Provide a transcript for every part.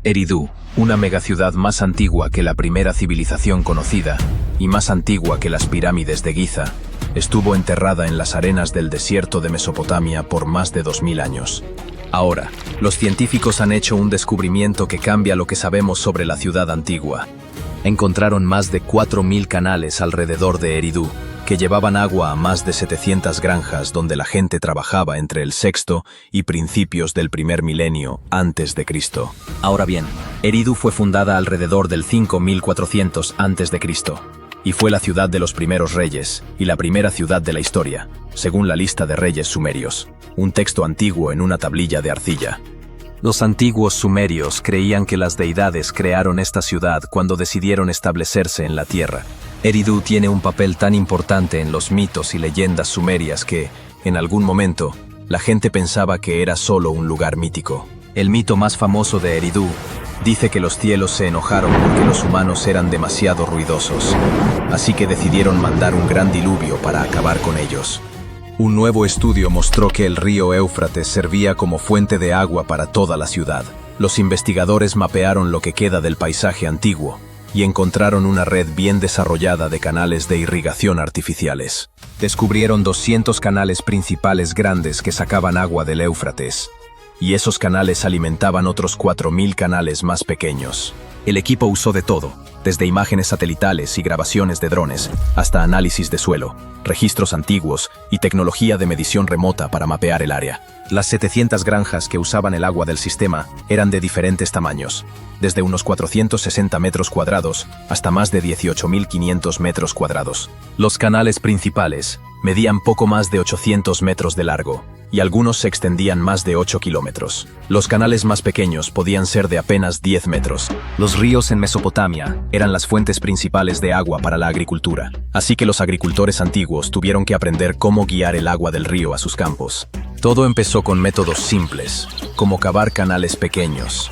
Eridu, una megaciudad más antigua que la primera civilización conocida y más antigua que las pirámides de Giza, estuvo enterrada en las arenas del desierto de Mesopotamia por más de 2000 años. Ahora, los científicos han hecho un descubrimiento que cambia lo que sabemos sobre la ciudad antigua. Encontraron más de 4000 canales alrededor de Eridu, que llevaban agua a más de 700 granjas donde la gente trabajaba entre el sexto y principios del primer milenio antes de Cristo. Ahora bien, Eridu fue fundada alrededor del 5400 antes de Cristo y fue la ciudad de los primeros reyes y la primera ciudad de la historia, según la lista de reyes sumerios, un texto antiguo en una tablilla de arcilla. Los antiguos sumerios creían que las deidades crearon esta ciudad cuando decidieron establecerse en la tierra. Eridu tiene un papel tan importante en los mitos y leyendas sumerias que, en algún momento, la gente pensaba que era solo un lugar mítico. El mito más famoso de Eridu dice que los cielos se enojaron porque los humanos eran demasiado ruidosos, así que decidieron mandar un gran diluvio para acabar con ellos. Un nuevo estudio mostró que el río Éufrates servía como fuente de agua para toda la ciudad. Los investigadores mapearon lo que queda del paisaje antiguo y encontraron una red bien desarrollada de canales de irrigación artificiales. Descubrieron 200 canales principales grandes que sacaban agua del Éufrates, y esos canales alimentaban otros 4000 canales más pequeños. El equipo usó de todo, desde imágenes satelitales y grabaciones de drones, hasta análisis de suelo, registros antiguos y tecnología de medición remota para mapear el área. Las 700 granjas que usaban el agua del sistema eran de diferentes tamaños, desde unos 460 metros cuadrados hasta más de 18.500 metros cuadrados. Los canales principales medían poco más de 800 metros de largo, y algunos se extendían más de 8 kilómetros. Los canales más pequeños podían ser de apenas 10 metros. Los ríos en Mesopotamia eran las fuentes principales de agua para la agricultura, así que los agricultores antiguos tuvieron que aprender cómo guiar el agua del río a sus campos. Todo empezó con métodos simples, como cavar canales pequeños,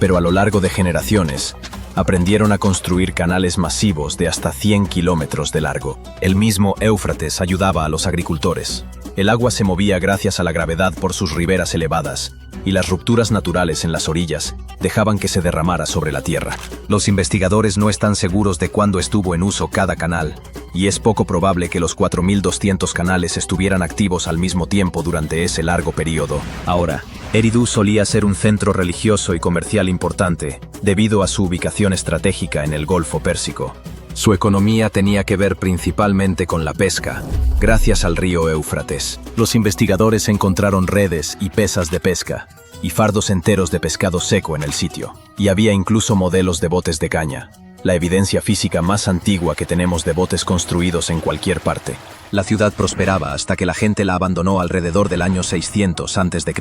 pero a lo largo de generaciones, aprendieron a construir canales masivos de hasta 100 kilómetros de largo. El mismo Éufrates ayudaba a los agricultores. El agua se movía gracias a la gravedad por sus riberas elevadas, y las rupturas naturales en las orillas dejaban que se derramara sobre la tierra. Los investigadores no están seguros de cuándo estuvo en uso cada canal, y es poco probable que los 4200 canales estuvieran activos al mismo tiempo durante ese largo periodo. Ahora, Eridu solía ser un centro religioso y comercial importante, debido a su ubicación estratégica en el Golfo Pérsico. Su economía tenía que ver principalmente con la pesca, gracias al río Éufrates. Los investigadores encontraron redes y pesas de pesca, y fardos enteros de pescado seco en el sitio. Y había incluso modelos de botes de caña, la evidencia física más antigua que tenemos de botes construidos en cualquier parte. La ciudad prosperaba hasta que la gente la abandonó alrededor del año 600 a.C.,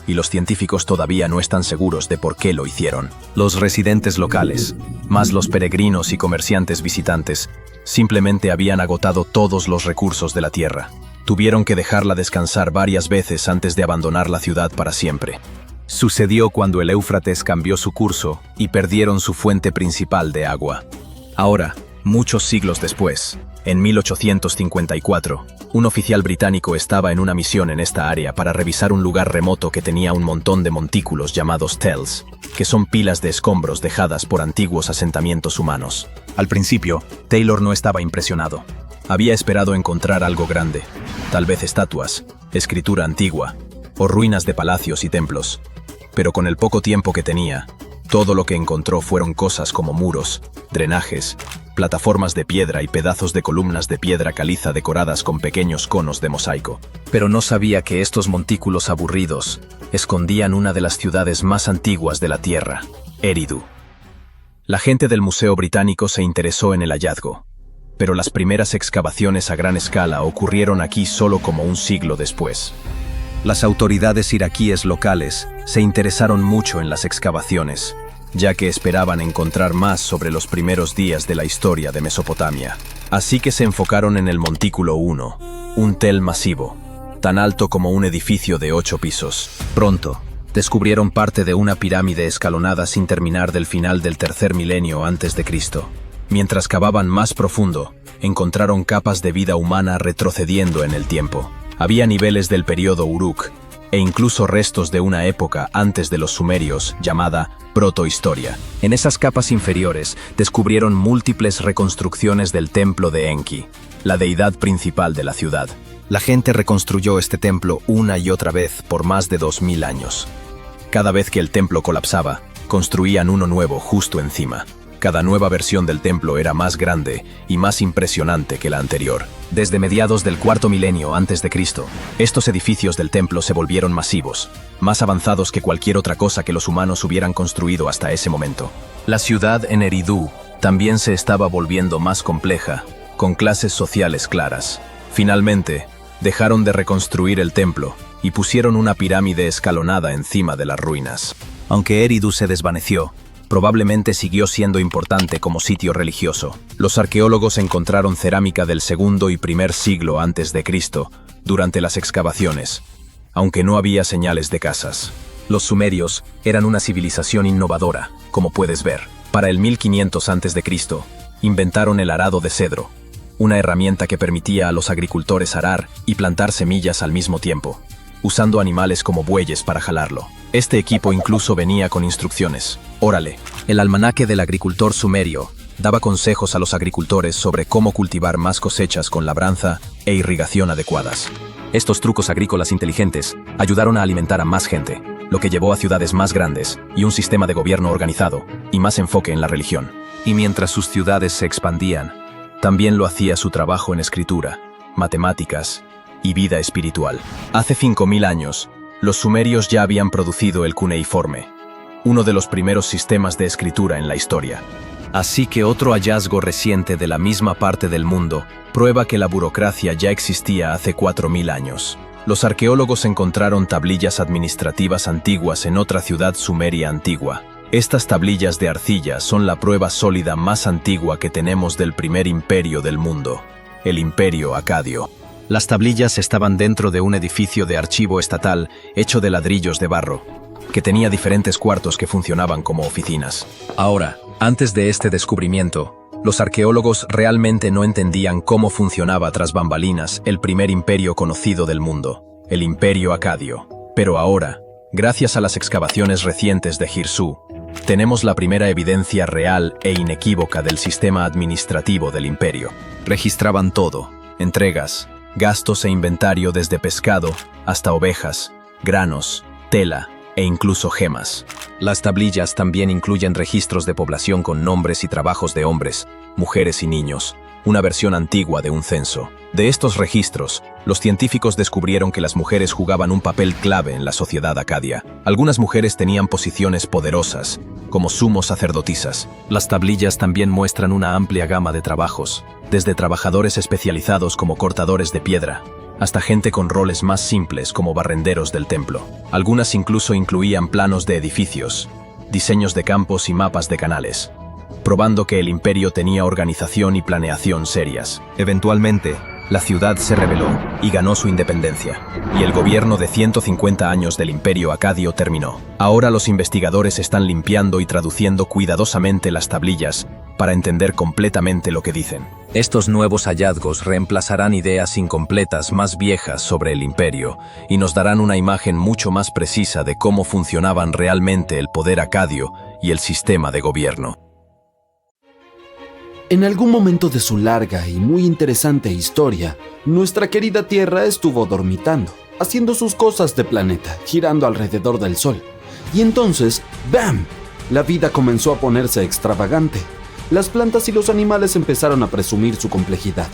y los científicos todavía no están seguros de por qué lo hicieron. Los residentes locales, más los peregrinos y comerciantes visitantes, simplemente habían agotado todos los recursos de la tierra. Tuvieron que dejarla descansar varias veces antes de abandonar la ciudad para siempre. Sucedió cuando el Éufrates cambió su curso y perdieron su fuente principal de agua. Ahora, muchos siglos después, en 1854, un oficial británico estaba en una misión en esta área para revisar un lugar remoto que tenía un montón de montículos llamados tells, que son pilas de escombros dejadas por antiguos asentamientos humanos. Al principio, Taylor no estaba impresionado. Había esperado encontrar algo grande, tal vez estatuas, escritura antigua, o ruinas de palacios y templos. Pero con el poco tiempo que tenía, todo lo que encontró fueron cosas como muros, drenajes, plataformas de piedra y pedazos de columnas de piedra caliza decoradas con pequeños conos de mosaico. Pero no sabía que estos montículos aburridos escondían una de las ciudades más antiguas de la Tierra, Eridu. La gente del Museo Británico se interesó en el hallazgo, pero las primeras excavaciones a gran escala ocurrieron aquí solo como un siglo después. Las autoridades iraquíes locales se interesaron mucho en las excavaciones, ya que esperaban encontrar más sobre los primeros días de la historia de Mesopotamia. Así que se enfocaron en el Montículo 1, un tel masivo, tan alto como un edificio de 8 pisos. Pronto, descubrieron parte de una pirámide escalonada sin terminar del final del tercer milenio antes de Cristo. Mientras cavaban más profundo, encontraron capas de vida humana retrocediendo en el tiempo. Había niveles del período Uruk, e incluso restos de una época antes de los sumerios llamada protohistoria. En esas capas inferiores descubrieron múltiples reconstrucciones del templo de Enki, la deidad principal de la ciudad. La gente reconstruyó este templo una y otra vez por más de 2000 años. Cada vez que el templo colapsaba, construían uno nuevo justo encima. Cada nueva versión del templo era más grande y más impresionante que la anterior. Desde mediados del cuarto milenio antes de Cristo, estos edificios del templo se volvieron masivos, más avanzados que cualquier otra cosa que los humanos hubieran construido hasta ese momento. La ciudad en Eridu también se estaba volviendo más compleja, con clases sociales claras. Finalmente, dejaron de reconstruir el templo y pusieron una pirámide escalonada encima de las ruinas. Aunque Eridu se desvaneció, probablemente siguió siendo importante como sitio religioso. Los arqueólogos encontraron cerámica del segundo y primer siglo antes de Cristo durante las excavaciones, aunque no había señales de casas. Los sumerios eran una civilización innovadora, como puedes ver. Para el 1500 a.C., inventaron el arado de cedro, una herramienta que permitía a los agricultores arar y plantar semillas al mismo tiempo, usando animales como bueyes para jalarlo. Este equipo incluso venía con instrucciones. Órale, el almanaque del agricultor sumerio daba consejos a los agricultores sobre cómo cultivar más cosechas con labranza e irrigación adecuadas. Estos trucos agrícolas inteligentes ayudaron a alimentar a más gente, lo que llevó a ciudades más grandes y un sistema de gobierno organizado y más enfoque en la religión. Y mientras sus ciudades se expandían, también lo hacía su trabajo en escritura, matemáticas y vida espiritual. Hace 5000 años, los sumerios ya habían producido el cuneiforme, uno de los primeros sistemas de escritura en la historia. Así que otro hallazgo reciente de la misma parte del mundo prueba que la burocracia ya existía hace 4000 años. Los arqueólogos encontraron tablillas administrativas antiguas en otra ciudad sumeria antigua. Estas tablillas de arcilla son la prueba sólida más antigua que tenemos del primer imperio del mundo, el Imperio Acadio. Las tablillas estaban dentro de un edificio de archivo estatal hecho de ladrillos de barro, que tenía diferentes cuartos que funcionaban como oficinas. Ahora, antes de este descubrimiento, los arqueólogos realmente no entendían cómo funcionaba tras bambalinas el primer imperio conocido del mundo, el Imperio Acadio. Pero ahora, gracias a las excavaciones recientes de Hirsú, tenemos la primera evidencia real e inequívoca del sistema administrativo del imperio. Registraban todo: entregas, gastos e inventario desde pescado hasta ovejas, granos, tela e incluso gemas. Las tablillas también incluyen registros de población con nombres y trabajos de hombres, mujeres y niños, una versión antigua de un censo. De estos registros, los científicos descubrieron que las mujeres jugaban un papel clave en la sociedad acadia. Algunas mujeres tenían posiciones poderosas, como sumos sacerdotisas. Las tablillas también muestran una amplia gama de trabajos, desde trabajadores especializados como cortadores de piedra, hasta gente con roles más simples como barrenderos del templo. Algunas incluso incluían planos de edificios, diseños de campos y mapas de canales, probando que el imperio tenía organización y planeación serias. Eventualmente, la ciudad se rebeló y ganó su independencia, y el gobierno de 150 años del Imperio Acadio terminó. Ahora los investigadores están limpiando y traduciendo cuidadosamente las tablillas para entender completamente lo que dicen. Estos nuevos hallazgos reemplazarán ideas incompletas más viejas sobre el imperio y nos darán una imagen mucho más precisa de cómo funcionaban realmente el poder acadio y el sistema de gobierno. En algún momento de su larga y muy interesante historia, nuestra querida Tierra estuvo dormitando, haciendo sus cosas de planeta, girando alrededor del Sol. Y entonces, ¡bam!, la vida comenzó a ponerse extravagante. Las plantas y los animales empezaron a presumir su complejidad.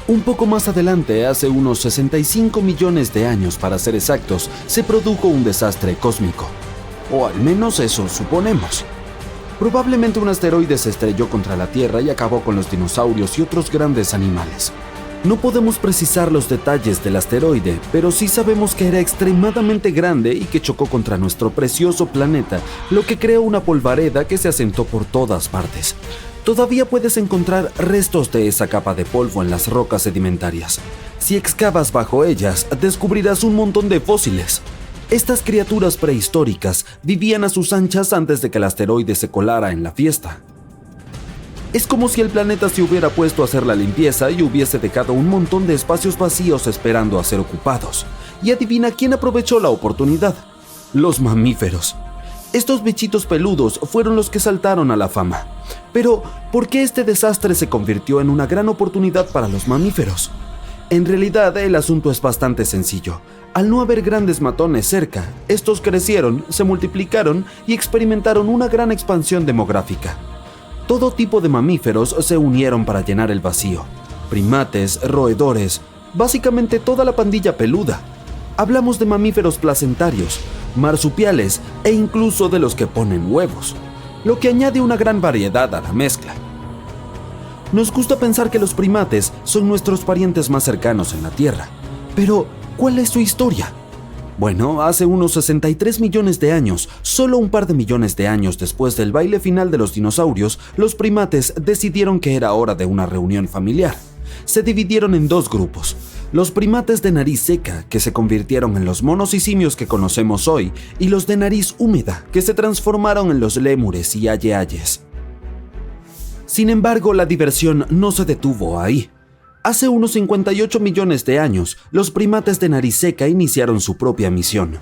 Un poco más adelante, hace unos 65 millones de años para ser exactos, se produjo un desastre cósmico. O al menos eso suponemos. Probablemente un asteroide se estrelló contra la Tierra y acabó con los dinosaurios y otros grandes animales. No podemos precisar los detalles del asteroide, pero sí sabemos que era extremadamente grande y que chocó contra nuestro precioso planeta, lo que creó una polvareda que se asentó por todas partes. Todavía puedes encontrar restos de esa capa de polvo en las rocas sedimentarias. Si excavas bajo ellas, descubrirás un montón de fósiles. Estas criaturas prehistóricas vivían a sus anchas antes de que el asteroide se colara en la fiesta. Es como si el planeta se hubiera puesto a hacer la limpieza y hubiese dejado un montón de espacios vacíos esperando a ser ocupados. Y adivina quién aprovechó la oportunidad. Los mamíferos. Estos bichitos peludos fueron los que saltaron a la fama. Pero, ¿por qué este desastre se convirtió en una gran oportunidad para los mamíferos? En realidad, el asunto es bastante sencillo. Al no haber grandes matones cerca, estos crecieron, se multiplicaron y experimentaron una gran expansión demográfica. Todo tipo de mamíferos se unieron para llenar el vacío. Primates, roedores, básicamente toda la pandilla peluda. Hablamos de mamíferos placentarios, marsupiales e incluso de los que ponen huevos, lo que añade una gran variedad a la mezcla. Nos gusta pensar que los primates son nuestros parientes más cercanos en la Tierra, pero ¿cuál es su historia? Bueno, hace unos 63 millones de años, solo un par de millones de años después del baile final de los dinosaurios, los primates decidieron que era hora de una reunión familiar. Se dividieron en dos grupos: los primates de nariz seca, que se convirtieron en los monos y simios que conocemos hoy, y los de nariz húmeda, que se transformaron en los lémures y aye-ayes. Sin embargo, la diversión no se detuvo ahí. Hace unos 58 millones de años, los primates de nariz seca iniciaron su propia misión.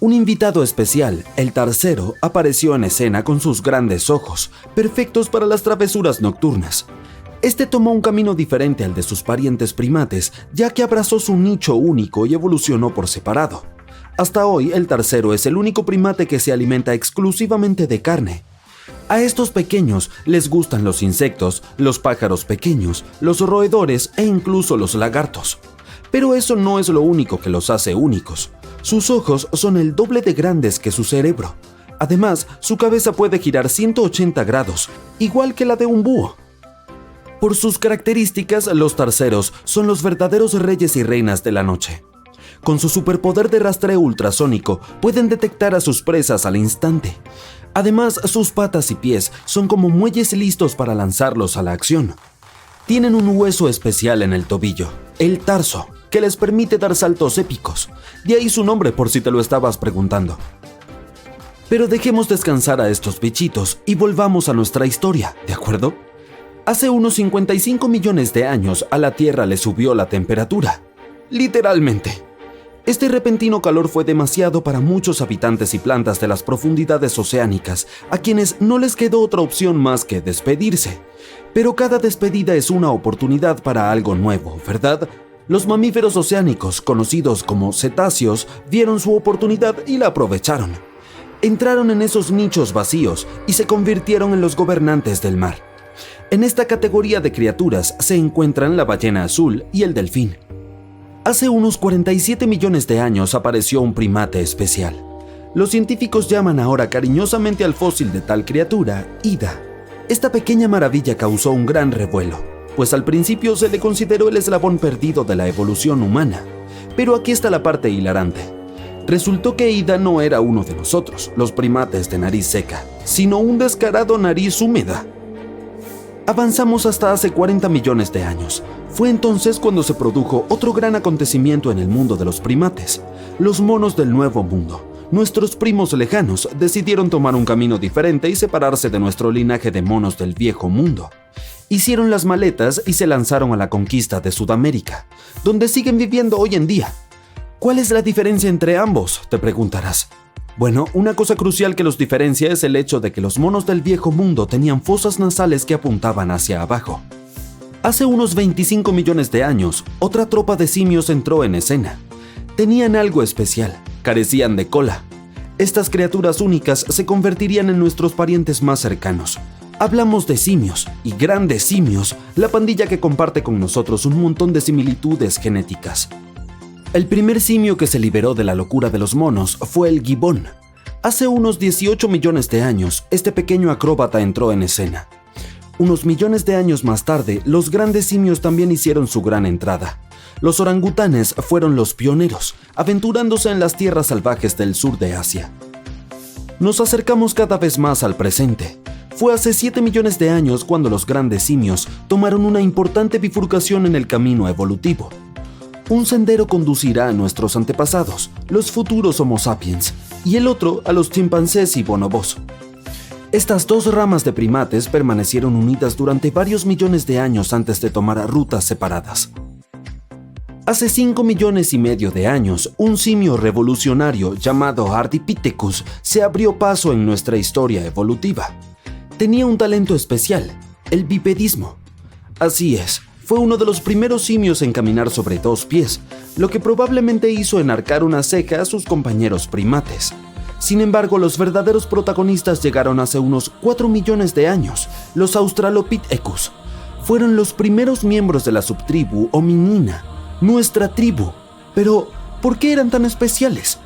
Un invitado especial, el tarcero, apareció en escena con sus grandes ojos, perfectos para las travesuras nocturnas. Este tomó un camino diferente al de sus parientes primates, ya que abrazó su nicho único y evolucionó por separado. Hasta hoy, el tarcero es el único primate que se alimenta exclusivamente de carne. A estos pequeños les gustan los insectos, los pájaros pequeños, los roedores e incluso los lagartos. Pero eso no es lo único que los hace únicos. Sus ojos son el doble de grandes que su cerebro. Además, su cabeza puede girar 180 grados, igual que la de un búho. Por sus características, los tarceros son los verdaderos reyes y reinas de la noche. Con su superpoder de rastreo ultrasónico, pueden detectar a sus presas al instante. Además, sus patas y pies son como muelles listos para lanzarlos a la acción. Tienen un hueso especial en el tobillo, el tarso, que les permite dar saltos épicos. De ahí su nombre, por si te lo estabas preguntando. Pero dejemos descansar a estos bichitos y volvamos a nuestra historia, ¿de acuerdo? Hace unos 55 millones de años a la Tierra le subió la temperatura. Literalmente. Este repentino calor fue demasiado para muchos habitantes y plantas de las profundidades oceánicas, a quienes no les quedó otra opción más que despedirse. Pero cada despedida es una oportunidad para algo nuevo, ¿verdad? Los mamíferos oceánicos, conocidos como cetáceos, vieron su oportunidad y la aprovecharon. Entraron en esos nichos vacíos y se convirtieron en los gobernantes del mar. En esta categoría de criaturas se encuentran la ballena azul y el delfín. Hace unos 47 millones de años apareció un primate especial. Los científicos llaman ahora cariñosamente al fósil de tal criatura Ida. Esta pequeña maravilla causó un gran revuelo, pues al principio se le consideró el eslabón perdido de la evolución humana. Pero aquí está la parte hilarante. Resultó que Ida no era uno de nosotros, los primates de nariz seca, sino un descarado nariz húmeda. Avanzamos hasta hace 40 millones de años. Fue entonces cuando se produjo otro gran acontecimiento en el mundo de los primates. Los monos del Nuevo Mundo, nuestros primos lejanos, decidieron tomar un camino diferente y separarse de nuestro linaje de monos del Viejo Mundo. Hicieron las maletas y se lanzaron a la conquista de Sudamérica, donde siguen viviendo hoy en día. ¿Cuál es la diferencia entre ambos?, te preguntarás. Bueno, una cosa crucial que los diferencia es el hecho de que los monos del Viejo Mundo tenían fosas nasales que apuntaban hacia abajo. Hace unos 25 millones de años, otra tropa de simios entró en escena. Tenían algo especial, carecían de cola. Estas criaturas únicas se convertirían en nuestros parientes más cercanos. Hablamos de simios, y grandes simios, la pandilla que comparte con nosotros un montón de similitudes genéticas. El primer simio que se liberó de la locura de los monos fue el gibón. Hace unos 18 millones de años, este pequeño acróbata entró en escena. Unos millones de años más tarde, los grandes simios también hicieron su gran entrada. Los orangutanes fueron los pioneros, aventurándose en las tierras salvajes del sur de Asia. Nos acercamos cada vez más al presente. Fue hace 7 millones de años cuando los grandes simios tomaron una importante bifurcación en el camino evolutivo. Un sendero conducirá a nuestros antepasados, los futuros Homo sapiens, y el otro a los chimpancés y bonobos. Estas dos ramas de primates permanecieron unidas durante varios millones de años antes de tomar rutas separadas. Hace 5,5 millones de años, un simio revolucionario llamado Ardipithecus se abrió paso en nuestra historia evolutiva. Tenía un talento especial, el bipedismo. Así es, fue uno de los primeros simios en caminar sobre 2 pies, lo que probablemente hizo enarcar una ceja a sus compañeros primates. Sin embargo, los verdaderos protagonistas llegaron hace unos 4 millones de años, los Australopithecus. Fueron los primeros miembros de la subtribu hominina, nuestra tribu. Pero, ¿por qué eran tan especiales?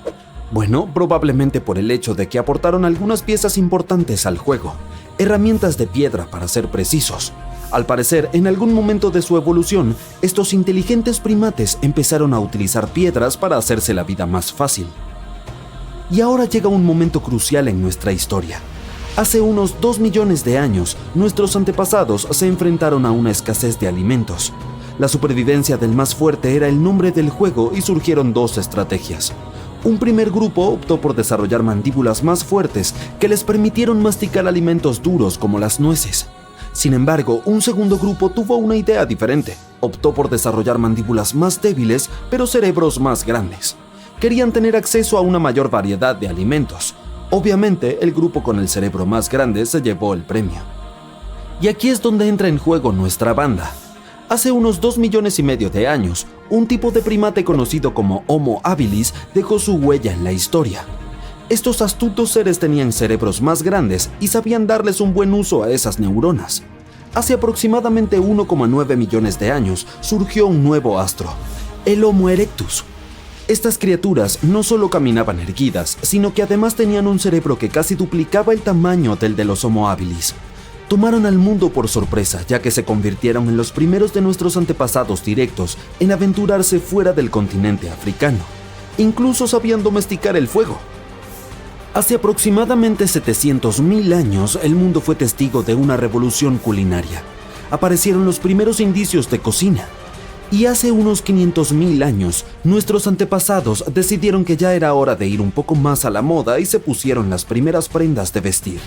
Bueno, probablemente por el hecho de que aportaron algunas piezas importantes al juego, herramientas de piedra para ser precisos. Al parecer, en algún momento de su evolución, estos inteligentes primates empezaron a utilizar piedras para hacerse la vida más fácil. Y ahora llega un momento crucial en nuestra historia. Hace unos 2 millones de años, nuestros antepasados se enfrentaron a una escasez de alimentos. La supervivencia del más fuerte era el nombre del juego y surgieron 2 estrategias. Un primer grupo optó por desarrollar mandíbulas más fuertes que les permitieron masticar alimentos duros como las nueces. Sin embargo, un segundo grupo tuvo una idea diferente. Optó por desarrollar mandíbulas más débiles, pero cerebros más grandes. Querían tener acceso a una mayor variedad de alimentos. Obviamente, el grupo con el cerebro más grande se llevó el premio. Y aquí es donde entra en juego nuestra banda. Hace unos 2,5 millones de años, un tipo de primate conocido como Homo habilis dejó su huella en la historia. Estos astutos seres tenían cerebros más grandes y sabían darles un buen uso a esas neuronas. Hace aproximadamente 1,9 millones de años surgió un nuevo astro, el Homo erectus. Estas criaturas no solo caminaban erguidas, sino que además tenían un cerebro que casi duplicaba el tamaño del de los Homo habilis. Tomaron al mundo por sorpresa, ya que se convirtieron en los primeros de nuestros antepasados directos en aventurarse fuera del continente africano. Incluso sabían domesticar el fuego. Hace aproximadamente 700,000 años, el mundo fue testigo de una revolución culinaria. Aparecieron los primeros indicios de cocina. Y hace unos 500,000 años, nuestros antepasados decidieron que ya era hora de ir un poco más a la moda y se pusieron las primeras prendas de vestir.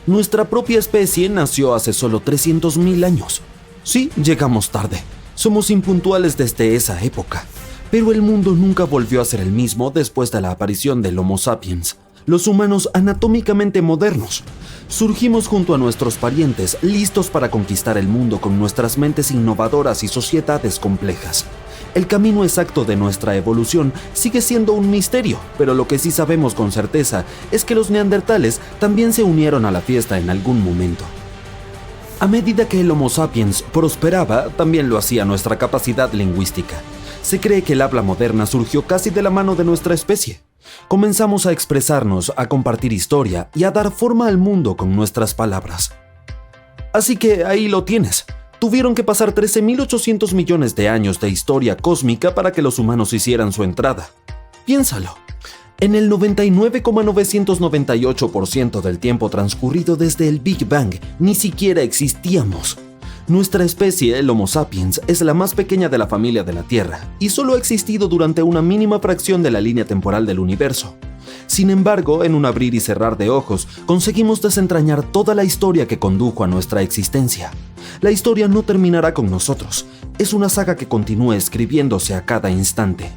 Nuestra propia especie nació hace solo 300,000 años. Sí, llegamos tarde. Somos impuntuales desde esa época. Pero el mundo nunca volvió a ser el mismo después de la aparición del Homo sapiens, los humanos anatómicamente modernos. Surgimos junto a nuestros parientes, listos para conquistar el mundo con nuestras mentes innovadoras y sociedades complejas. El camino exacto de nuestra evolución sigue siendo un misterio, pero lo que sí sabemos con certeza es que los neandertales también se unieron a la fiesta en algún momento. A medida que el Homo sapiens prosperaba, también lo hacía nuestra capacidad lingüística. Se cree que el habla moderna surgió casi de la mano de nuestra especie. Comenzamos a expresarnos, a compartir historia y a dar forma al mundo con nuestras palabras. Así que ahí lo tienes. Tuvieron que pasar 13,800 millones de años de historia cósmica para que los humanos hicieran su entrada. Piénsalo. En el 99,998% del tiempo transcurrido desde el Big Bang, ni siquiera existíamos. Nuestra especie, el Homo sapiens, es la más pequeña de la familia de la Tierra y solo ha existido durante una mínima fracción de la línea temporal del universo. Sin embargo, en un abrir y cerrar de ojos, conseguimos desentrañar toda la historia que condujo a nuestra existencia. La historia no terminará con nosotros. Es una saga que continúa escribiéndose a cada instante.